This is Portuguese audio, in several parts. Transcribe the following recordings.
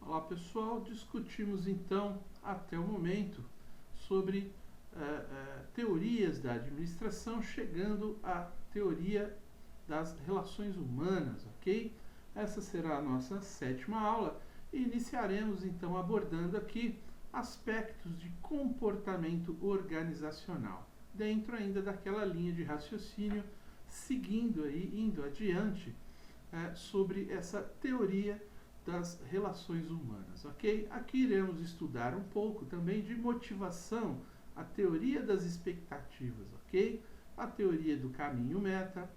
Olá pessoal, discutimos então até o momento sobre teorias da administração, chegando à teoria das relações humanas, ok? Essa será a nossa 7ª aula e iniciaremos então abordando aqui aspectos de comportamento organizacional, dentro ainda daquela linha de raciocínio, seguindo aí, indo adiante sobre essa teoria das relações humanas, ok? Aqui iremos estudar um pouco também de motivação, a teoria das expectativas, ok? A teoria do caminho meta,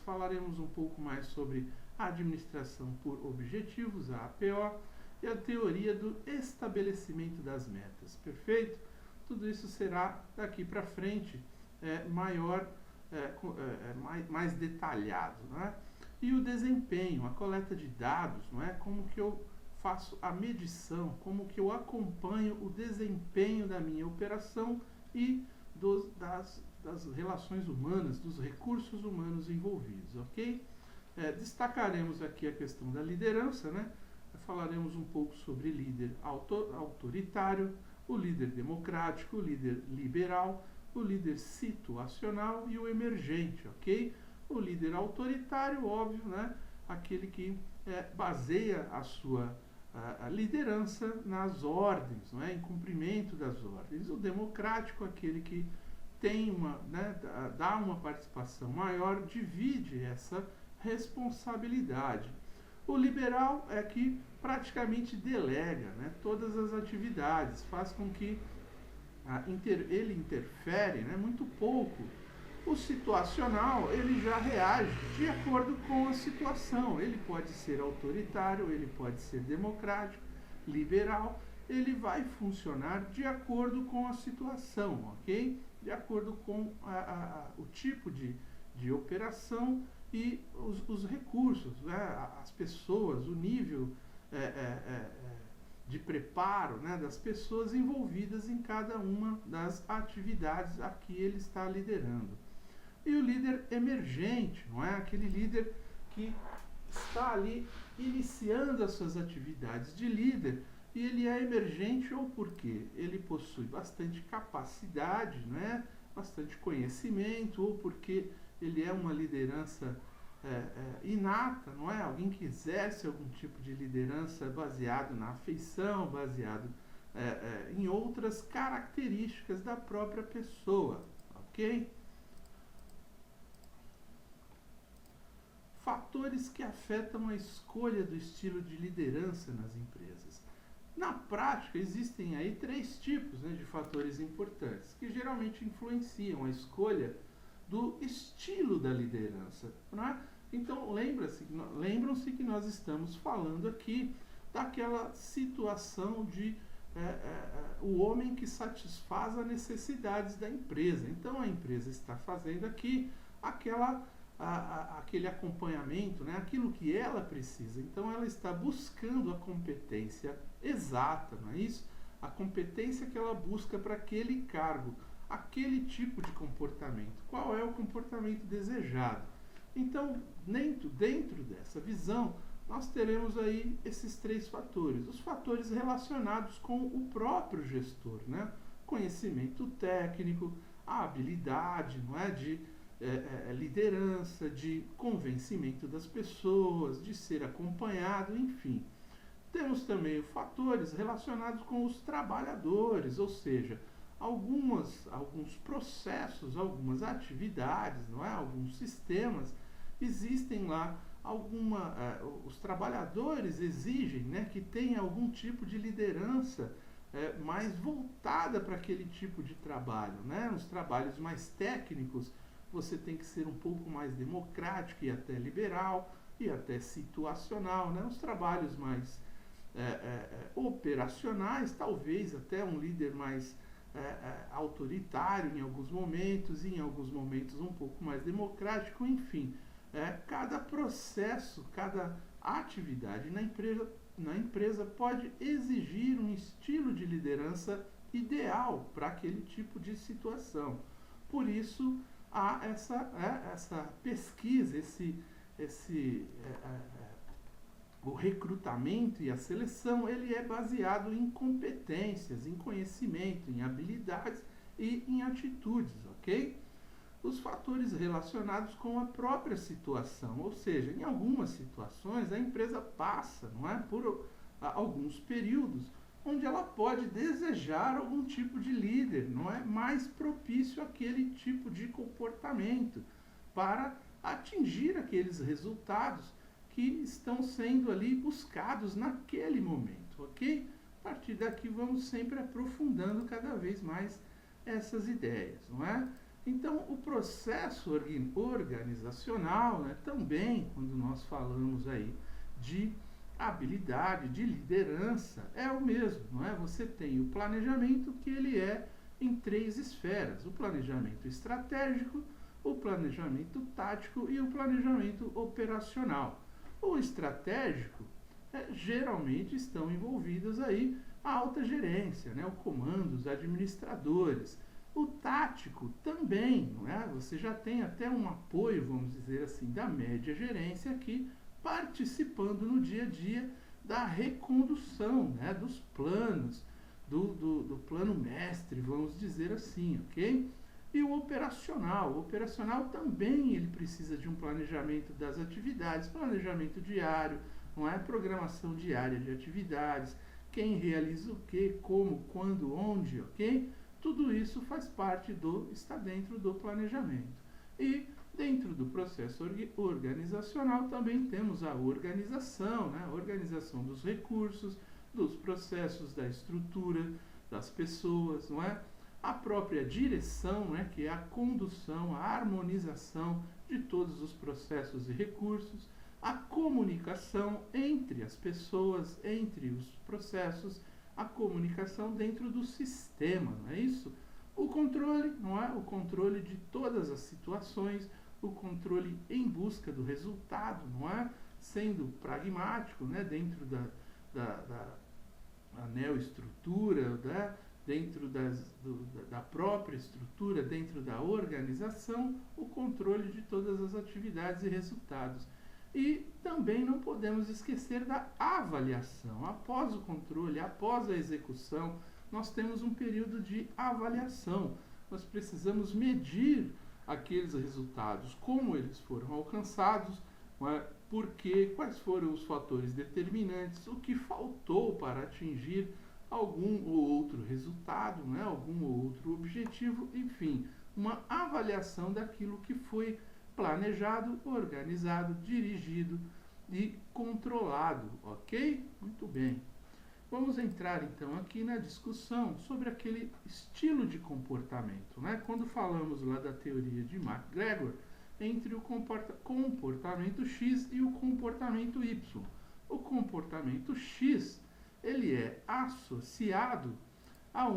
falaremos um pouco mais sobre a administração por objetivos, a APO, e a teoria do estabelecimento das metas, perfeito? Tudo isso será daqui para frente mais detalhado, né? E o desempenho, a coleta de dados, não é? Como que eu faço a medição, como que eu acompanho o desempenho da minha operação e das relações humanas, dos recursos humanos envolvidos, ok? Destacaremos aqui a questão da liderança, né? Falaremos um pouco sobre líder autoritário, o líder democrático, o líder liberal, o líder situacional e o emergente, ok? O líder autoritário, óbvio, né? Aquele que baseia a sua liderança nas ordens, né? Em cumprimento das ordens. O democrático, aquele que tem dá uma participação maior, divide essa responsabilidade. O liberal é que praticamente delega, né, todas as atividades, faz com que ele interfere, né, muito pouco. O situacional, ele já reage de acordo com a situação. Ele pode ser autoritário, ele pode ser democrático, liberal. Ele vai funcionar de acordo com a situação, ok? De acordo com o tipo de operação e os recursos, né? As pessoas, o nível de preparo, né, das pessoas envolvidas em cada uma das atividades a que ele está liderando. E o líder emergente, não é? Aquele líder que está ali iniciando as suas atividades de líder, e ele é emergente ou porque ele possui bastante capacidade, né? Bastante conhecimento, ou porque ele é uma liderança inata, não é? Alguém que exerce algum tipo de liderança baseado na afeição, baseado em outras características da própria pessoa, ok? Fatores que afetam a escolha do estilo de liderança nas empresas. Na prática, existem aí 3 tipos, né, de fatores importantes, que geralmente influenciam a escolha do estilo da liderança, não é? Então, lembram-se que nós estamos falando aqui daquela situação de o homem que satisfaz as necessidades da empresa. Então, a empresa está fazendo aqui aquele acompanhamento, né, aquilo que ela precisa. Então, ela está buscando a competência exata, não é isso? A competência que ela busca para aquele cargo, aquele tipo de comportamento. Qual é o comportamento desejado? Então, dentro dessa visão, nós teremos aí esses 3 fatores. Os fatores relacionados com o próprio gestor, né? Conhecimento técnico, a habilidade, não é, de liderança, de convencimento das pessoas, de ser acompanhado, enfim. Temos também fatores relacionados com os trabalhadores, ou seja, alguns processos, algumas atividades, não é? Alguns sistemas, existem lá os trabalhadores exigem, né, que tenha algum tipo de liderança mais voltada para aquele tipo de trabalho, né? Os trabalhos mais técnicos, você tem que ser um pouco mais democrático e até liberal e até situacional, né? Os trabalhos mais operacionais, talvez até um líder mais autoritário em alguns momentos, e em alguns momentos um pouco mais democrático, enfim. Cada processo, cada atividade na empresa pode exigir um estilo de liderança ideal para aquele tipo de situação. Por isso, há essa pesquisa, o recrutamento e a seleção, ele é baseado em competências, em conhecimento, em habilidades e em atitudes, ok? Os fatores relacionados com a própria situação, ou seja, em algumas situações a empresa passa, não é, por alguns períodos onde ela pode desejar algum tipo de líder, não é, mais propício àquele tipo de comportamento para atingir aqueles resultados que estão sendo ali buscados naquele momento, ok? A partir daqui vamos sempre aprofundando cada vez mais essas ideias, não é? Então, o processo organizacional, né, também, quando nós falamos aí de habilidade, de liderança, é o mesmo, não é? Você tem o planejamento, que ele é em 3 esferas: o planejamento estratégico, o planejamento tático e o planejamento operacional. O estratégico, geralmente estão envolvidos aí a alta gerência, né, o comando, os administradores. O tático também, não é? Você já tem até um apoio, vamos dizer assim, da média gerência aqui, participando no dia a dia da recondução, né, dos planos, do plano mestre, vamos dizer assim, ok? E o operacional também ele precisa de um planejamento das atividades, planejamento diário, não é? Programação diária de atividades, quem realiza o que, como, quando, onde, ok? Tudo isso faz parte está dentro do planejamento. E dentro do processo organizacional também temos a organização, né? A organização dos recursos, dos processos, da estrutura, das pessoas, não é? A própria direção, né? Que é a condução, a harmonização de todos os processos e recursos, a comunicação entre as pessoas, entre os processos, a comunicação dentro do sistema, não é isso? O controle, não é? O controle de todas as situações, o controle em busca do resultado, não é? Sendo pragmático, né? Dentro da neoestrutura, né? Dentro da própria estrutura, dentro da organização, o controle de todas as atividades e resultados. E também não podemos esquecer da avaliação. Após o controle, após a execução, nós temos um período de avaliação. Nós precisamos medir aqueles resultados, como eles foram alcançados, quais foram os fatores determinantes, o que faltou para atingir algum ou outro resultado, né? Algum ou outro objetivo, enfim, uma avaliação daquilo que foi planejado, organizado, dirigido e controlado, ok? Muito bem. Vamos entrar então aqui na discussão sobre aquele estilo de comportamento, né? Quando falamos lá da teoria de MacGregor, entre o comportamento X e o comportamento Y. O comportamento X, ele é associado a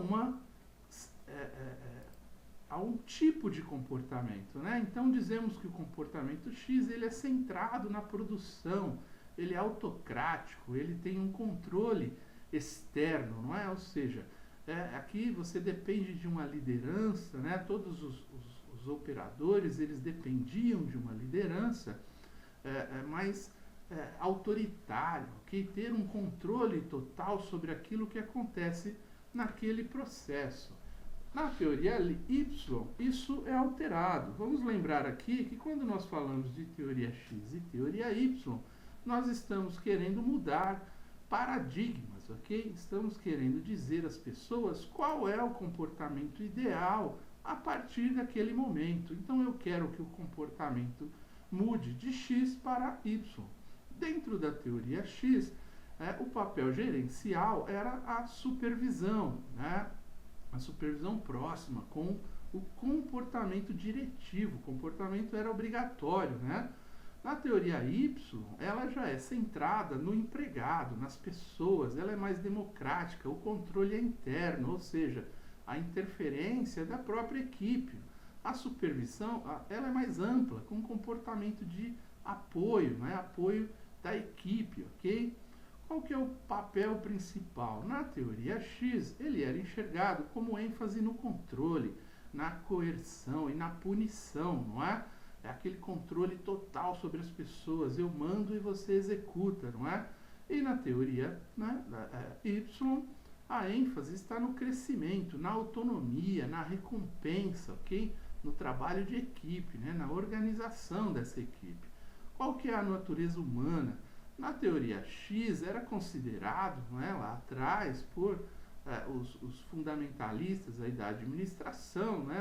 um tipo de comportamento, né? Então dizemos que o comportamento X ele é centrado na produção, ele é autocrático, ele tem um controle externo, não é? Ou seja, aqui você depende de uma liderança, né? Todos os operadores eles dependiam de uma liderança mais autoritária, ok? Ter um controle total sobre aquilo que acontece naquele processo. Na teoria Y, isso é alterado. Vamos lembrar aqui que quando nós falamos de teoria X e teoria Y, nós estamos querendo mudar paradigmas, ok? Estamos querendo dizer às pessoas qual é o comportamento ideal a partir daquele momento. Então eu quero que o comportamento mude de X para Y. Dentro da teoria X, o papel gerencial era a supervisão, né? A supervisão próxima com o comportamento diretivo. O comportamento era obrigatório, né? Na teoria Y, ela já é centrada no empregado, nas pessoas, ela é mais democrática, o controle é interno, ou seja, a interferência da própria equipe. A supervisão, ela é mais ampla, com comportamento de apoio, né? Apoio da equipe, ok? Qual que é o papel principal? Na teoria X, ele era enxergado como ênfase no controle, na coerção e na punição, não é? é aquele controle total sobre as pessoas, eu mando e você executa, não é? E na teoria, né, Y, a ênfase está no crescimento, na autonomia, na recompensa, ok? No trabalho de equipe, né, na organização dessa equipe. Qual que é a natureza humana? Na teoria X era considerado, não é, lá atrás por os fundamentalistas aí da administração, né,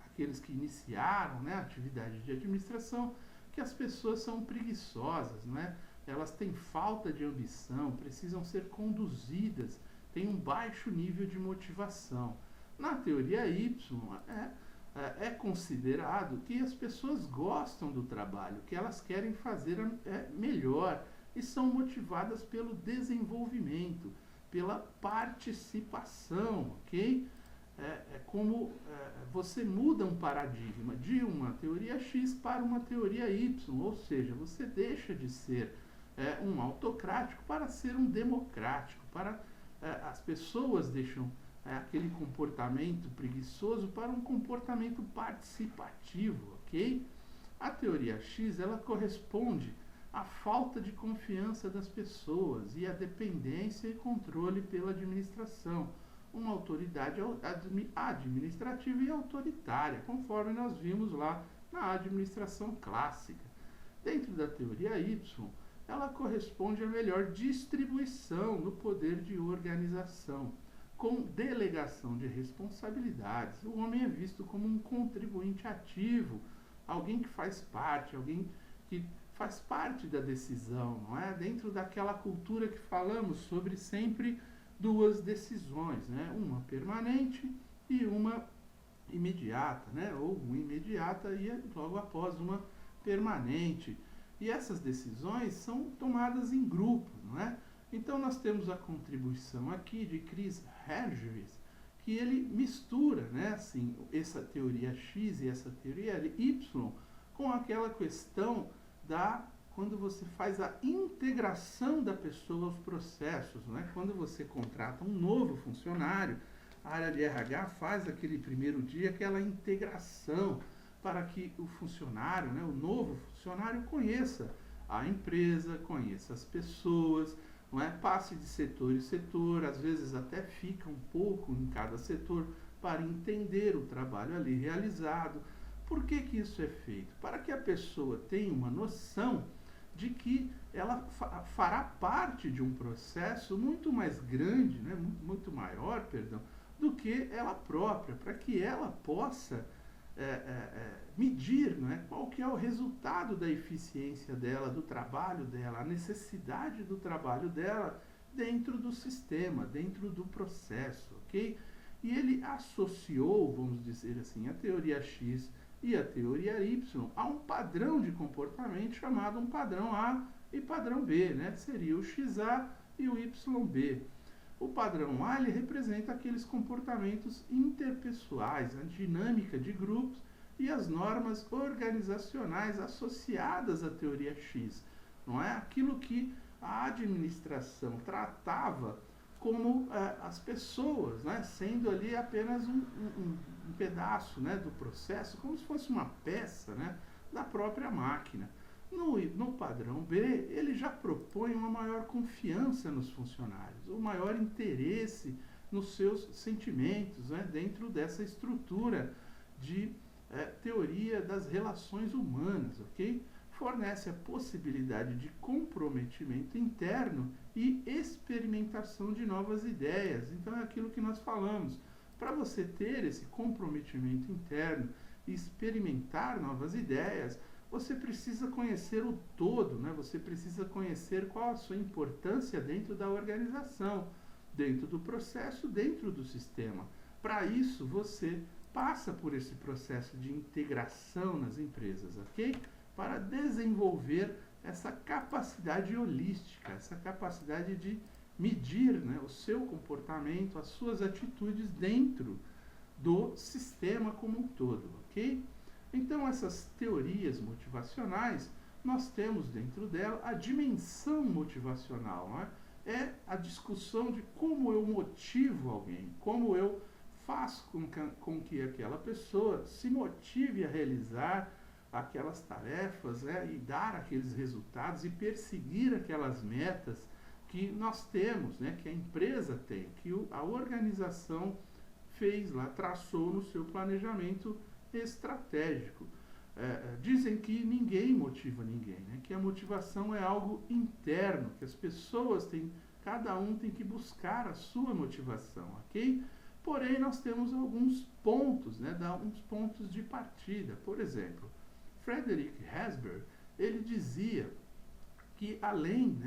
aqueles que iniciaram, né, a atividade de administração, que as pessoas são preguiçosas, não é? Elas têm falta de ambição, precisam ser conduzidas, têm um baixo nível de motivação. Na teoria Y, é considerado que as pessoas gostam do trabalho, que elas querem fazer melhor e são motivadas pelo desenvolvimento, pela participação, ok? Você muda um paradigma de uma teoria X para uma teoria Y, ou seja, você deixa de ser um autocrático para ser um democrático, as pessoas deixam aquele comportamento preguiçoso para um comportamento participativo, ok? A teoria X, ela corresponde à falta de confiança das pessoas e à dependência e controle pela administração, uma autoridade administrativa e autoritária, conforme nós vimos lá na administração clássica. Dentro da teoria Y, ela corresponde à melhor distribuição no poder de organização, com delegação de responsabilidades. O homem é visto como um contribuinte ativo, alguém que faz parte, alguém que faz parte da decisão, não é? Dentro daquela cultura que falamos sobre sempre duas decisões, né? Uma permanente e uma imediata, né? Ou uma imediata e logo após uma permanente. E essas decisões são tomadas em grupo, não é? Então nós temos a contribuição aqui de Chris Hedges, que ele mistura, né, assim, essa teoria X e essa teoria Y com aquela questão quando você faz a integração da pessoa aos processos, né? Quando você contrata um novo funcionário, a área de RH faz aquele primeiro dia aquela integração para que o funcionário, né, o novo funcionário, conheça a empresa, conheça as pessoas, não é? Passe de setor em setor, às vezes até fica um pouco em cada setor para entender o trabalho ali realizado. Por que isso é feito? Para que a pessoa tenha uma noção de que ela fará parte de um processo muito mais grande, né, muito maior, perdão, do que ela própria, para que ela possa medir, né, qual que é o resultado da eficiência dela, do trabalho dela, a necessidade do trabalho dela dentro do sistema, dentro do processo, ok? E ele associou, vamos dizer assim, a teoria X e a teoria Y a um padrão de comportamento chamado um padrão A e padrão B, né? Seria o XA e o YB. O padrão A ele representa aqueles comportamentos interpessoais, a dinâmica de grupos e as normas organizacionais associadas à teoria X. Não é aquilo que a administração tratava como as pessoas, né, sendo ali apenas um pedaço, né, do processo, como se fosse uma peça, né, da própria máquina. No padrão B, ele já propõe uma maior confiança nos funcionários, um maior interesse nos seus sentimentos, né, dentro dessa estrutura de teoria das relações humanas, ok? Fornece a possibilidade de comprometimento interno e experimentação de novas ideias. Então é aquilo que nós falamos. Para você ter esse comprometimento interno e experimentar novas ideias, você precisa conhecer o todo, né? Você precisa conhecer qual a sua importância dentro da organização, dentro do processo, dentro do sistema. Para isso, você passa por esse processo de integração nas empresas, ok? Para desenvolver essa capacidade holística, essa capacidade de medir, né, o seu comportamento, as suas atitudes dentro do sistema como um todo, ok? Então, essas teorias motivacionais, nós temos dentro dela a dimensão motivacional, não é? É a discussão de como eu motivo alguém, como eu faz com que aquela pessoa se motive a realizar aquelas tarefas, e dar aqueles resultados e perseguir aquelas metas que nós temos, que a empresa tem, que a organização fez lá, traçou no seu planejamento estratégico. Dizem que ninguém motiva ninguém, que a motivação é algo interno, que as pessoas têm, cada um tem que buscar a sua motivação, ok? Porém, nós temos alguns pontos, uns pontos de partida. Por exemplo, Frederick Herzberg, ele dizia que além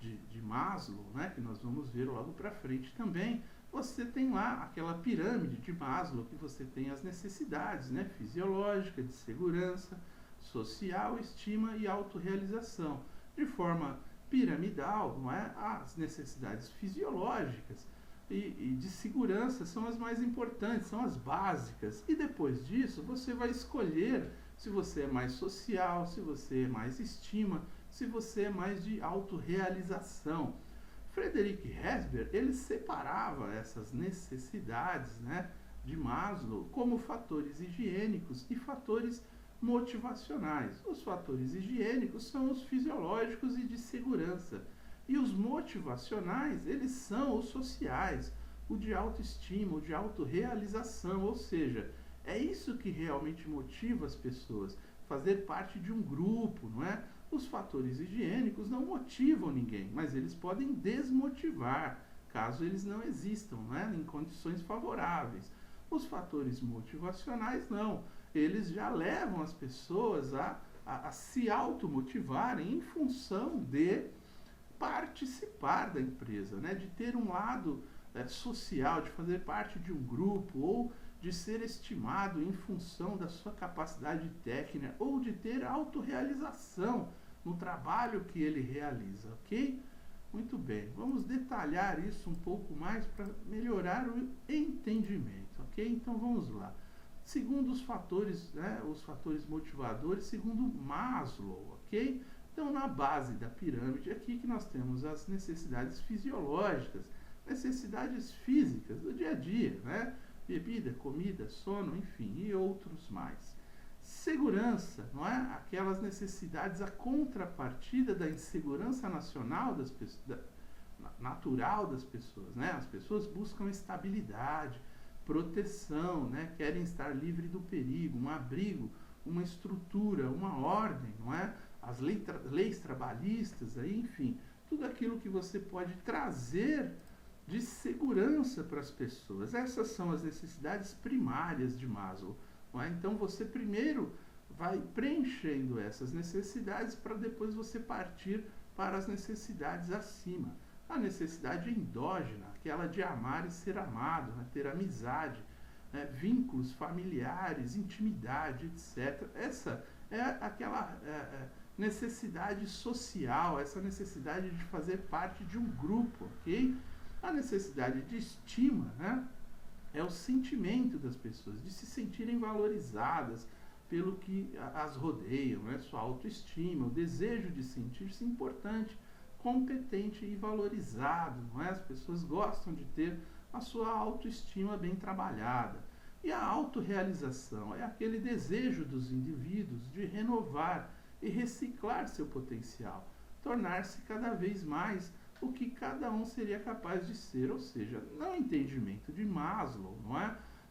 de Maslow, que nós vamos ver logo para frente também, você tem lá aquela pirâmide de Maslow, que você tem as necessidades fisiológica, de segurança, social, estima e autorrealização. De forma piramidal, as necessidades fisiológicas e de segurança são as mais importantes, são as básicas. E depois disso, você vai escolher se você é mais social, se você é mais estima, se você é mais de autorrealização. Frederick Herzberg, ele separava essas necessidades de Maslow como fatores higiênicos e fatores motivacionais. Os fatores higiênicos são os fisiológicos e de segurança. E os motivacionais, eles são os sociais, o de autoestima, o de autorrealização, ou seja, é isso que realmente motiva as pessoas, fazer parte de um grupo, não é? Os fatores higiênicos não motivam ninguém, mas eles podem desmotivar, caso eles não existam, em condições favoráveis. Os fatores motivacionais não, eles já levam as pessoas a se automotivarem em função de participar da empresa, de ter um lado social, de fazer parte de um grupo, ou de ser estimado em função da sua capacidade técnica, ou de ter autorrealização no trabalho que ele realiza, ok? Muito bem, vamos detalhar isso um pouco mais para melhorar o entendimento, ok? Então vamos lá. Segundo os fatores motivadores, segundo Maslow, ok? Então, na base da pirâmide, aqui que nós temos as necessidades fisiológicas, necessidades físicas do dia a dia, bebida, comida, sono, enfim, e outros mais. Segurança, não é? Aquelas necessidades, a contrapartida da insegurança natural das pessoas, As pessoas buscam estabilidade, proteção, Querem estar livre do perigo, um abrigo, uma estrutura, uma ordem, não é? As leis trabalhistas, enfim, tudo aquilo que você pode trazer de segurança para as pessoas. Essas são as necessidades primárias de Maslow. Não é? Então você primeiro vai preenchendo essas necessidades para depois você partir para as necessidades acima. A necessidade endógena, aquela de amar e ser amado, ter amizade, vínculos familiares, intimidade, etc. Essa é aquela necessidade social, essa necessidade de fazer parte de um grupo, ok? A necessidade de estima, é o sentimento das pessoas, de se sentirem valorizadas pelo que as rodeiam, sua autoestima, o desejo de sentir-se importante, competente e valorizado, As pessoas gostam de ter a sua autoestima bem trabalhada. E a autorrealização é aquele desejo dos indivíduos de renovar e reciclar seu potencial, tornar-se cada vez mais o que cada um seria capaz de ser, ou seja, no entendimento de Maslow,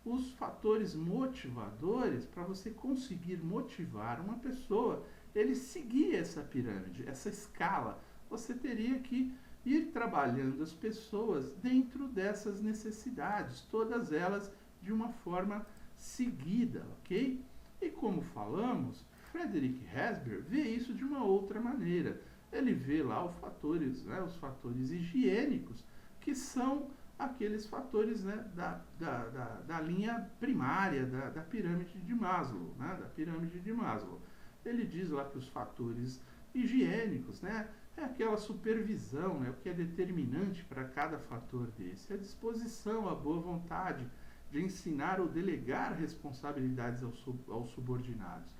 os fatores motivadores para você conseguir motivar uma pessoa, ele seguir essa pirâmide, essa escala. Você teria que ir trabalhando as pessoas dentro dessas necessidades, todas elas de uma forma seguida, ok? E como falamos, Frederick Herzberg vê isso de uma outra maneira. Ele vê lá os fatores higiênicos, que são aqueles fatores da linha primária da pirâmide de Maslow, Ele diz lá que os fatores higiênicos, é aquela supervisão, o que é determinante para cada fator desse, a disposição, a boa vontade de ensinar ou delegar responsabilidades aos subordinados.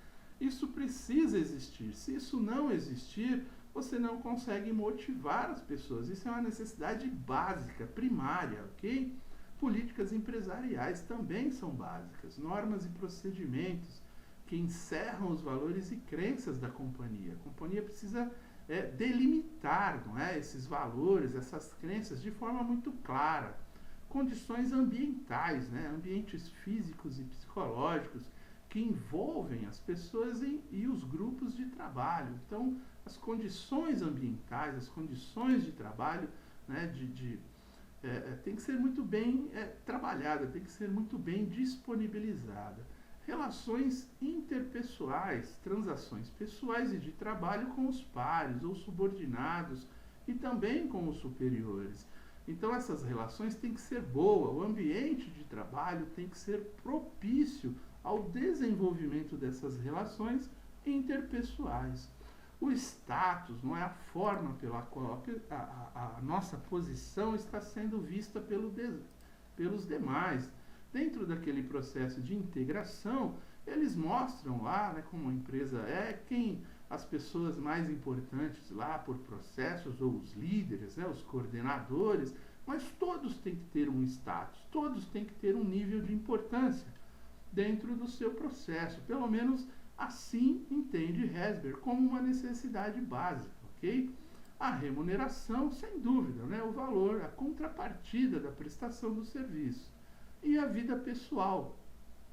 Isso precisa existir. Se isso não existir, você não consegue motivar as pessoas. Isso é uma necessidade básica, primária, ok? Políticas empresariais também são básicas, normas e procedimentos que encerram os valores e crenças da companhia. A companhia precisa delimitar, não é, esses valores, essas crenças de forma muito clara. Condições ambientais, né, ambientes físicos e psicológicos que envolvem as pessoas e os grupos de trabalho. Então, as condições ambientais, as condições de trabalho, né, tem que ser muito bem trabalhada, tem que ser muito bem disponibilizada. Relações interpessoais, transações pessoais e de trabalho com os pares ou subordinados e também com os superiores. Então essas relações têm que ser boas, o ambiente de trabalho tem que ser propício ao desenvolvimento dessas relações interpessoais. O status não é a forma pela qual a nossa posição está sendo vista pelos demais. Dentro daquele processo de integração, eles mostram lá, né, como a empresa quem as pessoas mais importantes lá por processos, ou os líderes, né, os coordenadores, mas todos têm que ter um status, todos têm que ter um nível de importância dentro do seu processo. Pelo menos assim entende Hesber como uma necessidade básica, ok? A remuneração, sem dúvida, né, o valor, a contrapartida da prestação do serviço. E a vida pessoal,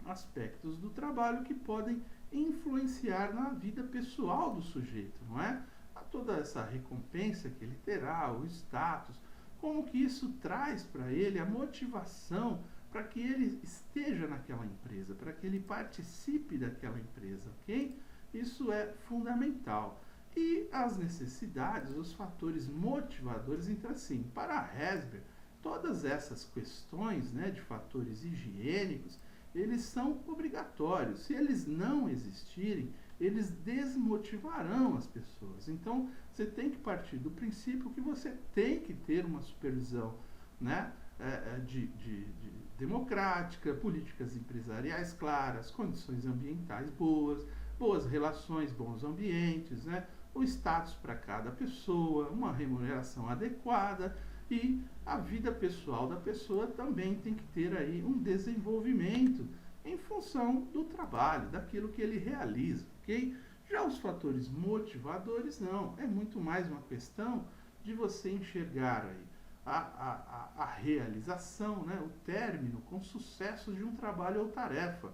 aspectos do trabalho que podem influenciar na vida pessoal do sujeito, não é? A toda essa recompensa que ele terá, o status, como que isso traz para ele a motivação para que ele esteja naquela empresa, para que ele participe daquela empresa, ok? Isso é fundamental. E as necessidades, os fatores motivadores, então assim, para Hesber, todas essas questões, né, de fatores higiênicos, eles são obrigatórios. Se eles não existirem, eles desmotivarão as pessoas. Então, você tem que partir do princípio que você tem que ter uma supervisão, né, democrática, políticas empresariais claras, condições ambientais boas relações, bons ambientes, né, o status para cada pessoa, uma remuneração adequada. E a vida pessoal da pessoa também tem que ter aí um desenvolvimento em função do trabalho, daquilo que ele realiza, ok? Já os fatores motivadores não, é muito mais uma questão de você enxergar aí a realização, né, o término com sucesso de um trabalho ou tarefa,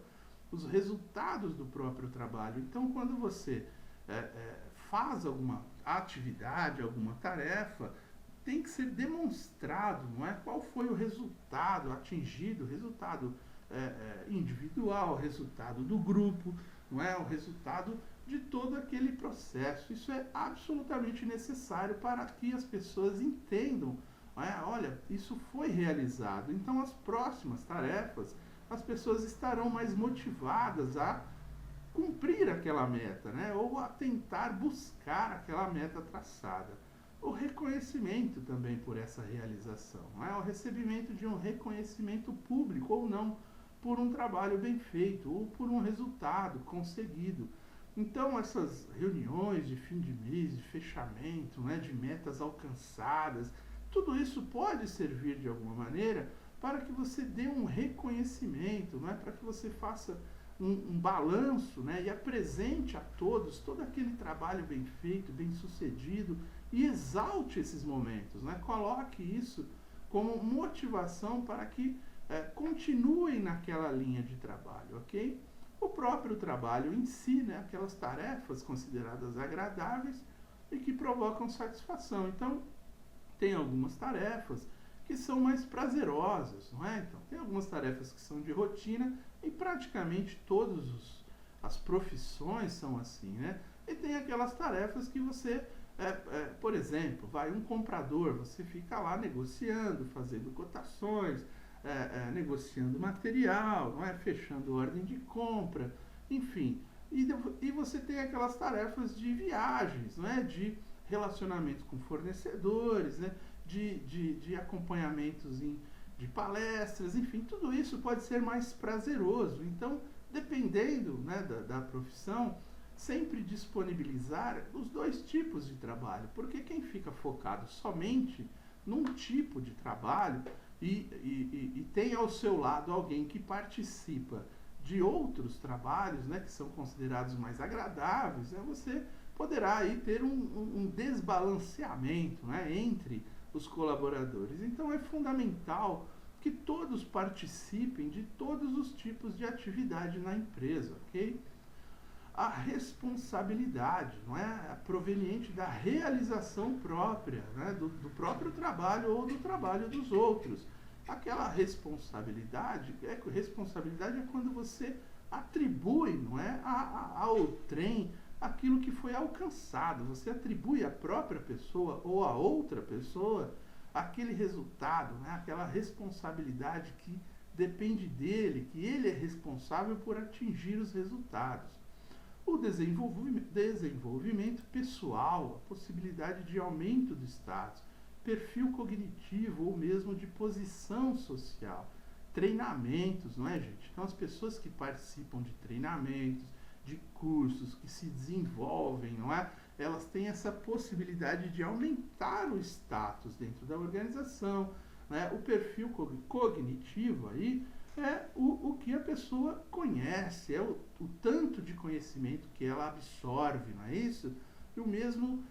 os resultados do próprio trabalho. Então, quando você faz alguma atividade, alguma tarefa, tem que ser demonstrado, não é? Qual foi o resultado atingido, o resultado individual, o resultado do grupo, não é? O resultado de todo aquele processo. Isso é absolutamente necessário para que as pessoas entendam, não é? Olha, isso foi realizado. Então, as próximas tarefas, as pessoas estarão mais motivadas a cumprir aquela meta, né? Ou a tentar buscar aquela meta traçada. O reconhecimento também por essa realização, não é? O recebimento de um reconhecimento público ou não, por um trabalho bem feito ou por um resultado conseguido. Então, essas reuniões de fim de mês, de fechamento, né, de metas alcançadas, tudo isso pode servir de alguma maneira para que você dê um reconhecimento, né, para que você faça um balanço, né, e apresente a todos todo aquele trabalho bem feito, bem sucedido, e exalte esses momentos, né? Coloque isso como motivação para que continuem naquela linha de trabalho, ok? O próprio trabalho em si, né? Aquelas tarefas consideradas agradáveis e que provocam satisfação. Então, tem algumas tarefas que são mais prazerosas, não é? Então, tem algumas tarefas que são de rotina e praticamente todas as profissões são assim, né? E tem aquelas tarefas que você por exemplo, vai um comprador, você fica lá negociando, fazendo cotações, negociando material, não é? Fechando ordem de compra, enfim. E você tem aquelas tarefas de viagens, não é? De relacionamento com fornecedores, né? de acompanhamentos de palestras, enfim, tudo isso pode ser mais prazeroso. Então, dependendo, né, da profissão, sempre disponibilizar os dois tipos de trabalho, porque quem fica focado somente num tipo de trabalho e tem ao seu lado alguém que participa de outros trabalhos, né, que são considerados mais agradáveis, né, você poderá aí ter um desbalanceamento, né, entre os colaboradores. Então é fundamental que todos participem de todos os tipos de atividade na empresa, ok? A responsabilidade, não é, proveniente da realização própria, né, do próprio trabalho ou do trabalho dos outros. Aquela responsabilidade é quando você atribui, não é, ao trem aquilo que foi alcançado. Você atribui à própria pessoa ou a outra pessoa aquele resultado, né, aquela responsabilidade que depende dele, que ele é responsável por atingir os resultados. O desenvolvimento pessoal, a possibilidade de aumento do status, perfil cognitivo ou mesmo de posição social, treinamentos, não é, gente? Então, as pessoas que participam de treinamentos, de cursos, que se desenvolvem, não é? Elas têm essa possibilidade de aumentar o status dentro da organização, né? O perfil cognitivo aí é o que a pessoa conhece, é o tanto de conhecimento que ela absorve, não é isso? E o mesmo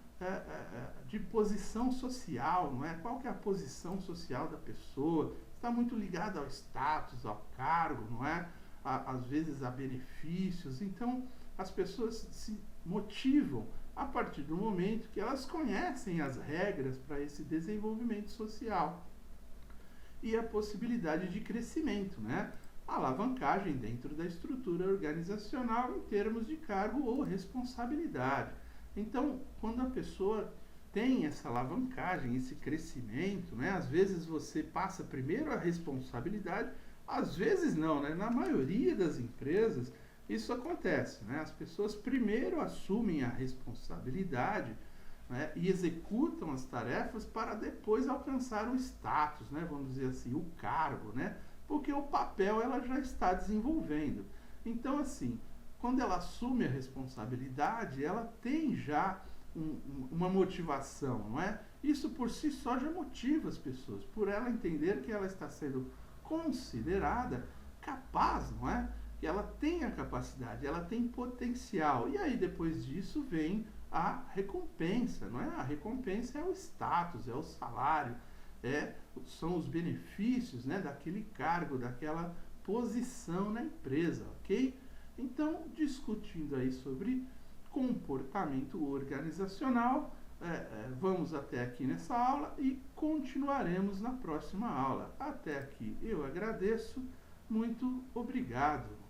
de posição social, não é? Qual que é a posição social da pessoa? Está muito ligado ao status, ao cargo, não é? Às vezes a benefícios. Então, as pessoas se motivam a partir do momento que elas conhecem as regras para esse desenvolvimento social. E a possibilidade de crescimento, né? A alavancagem dentro da estrutura organizacional em termos de cargo ou responsabilidade. Então, quando a pessoa tem essa alavancagem, esse crescimento, né? Às vezes você passa primeiro a responsabilidade, às vezes não, né? Na maioria das empresas isso acontece, né? As pessoas primeiro assumem a responsabilidade, né, e executam as tarefas para depois alcançar o status, né, vamos dizer assim, o cargo, né, porque o papel ela já está desenvolvendo. Então, assim, quando ela assume a responsabilidade, ela tem já uma motivação, não é? Isso por si só já motiva as pessoas, por ela entender que ela está sendo considerada capaz, não é? Que ela tem a capacidade, ela tem potencial. E aí, depois disso, vem a recompensa, não é? A recompensa é o status, é o salário, são os benefícios, né, daquele cargo, daquela posição na empresa, ok? Então, discutindo aí sobre comportamento organizacional, vamos até aqui nessa aula e continuaremos na próxima aula. Até aqui eu agradeço, muito obrigado.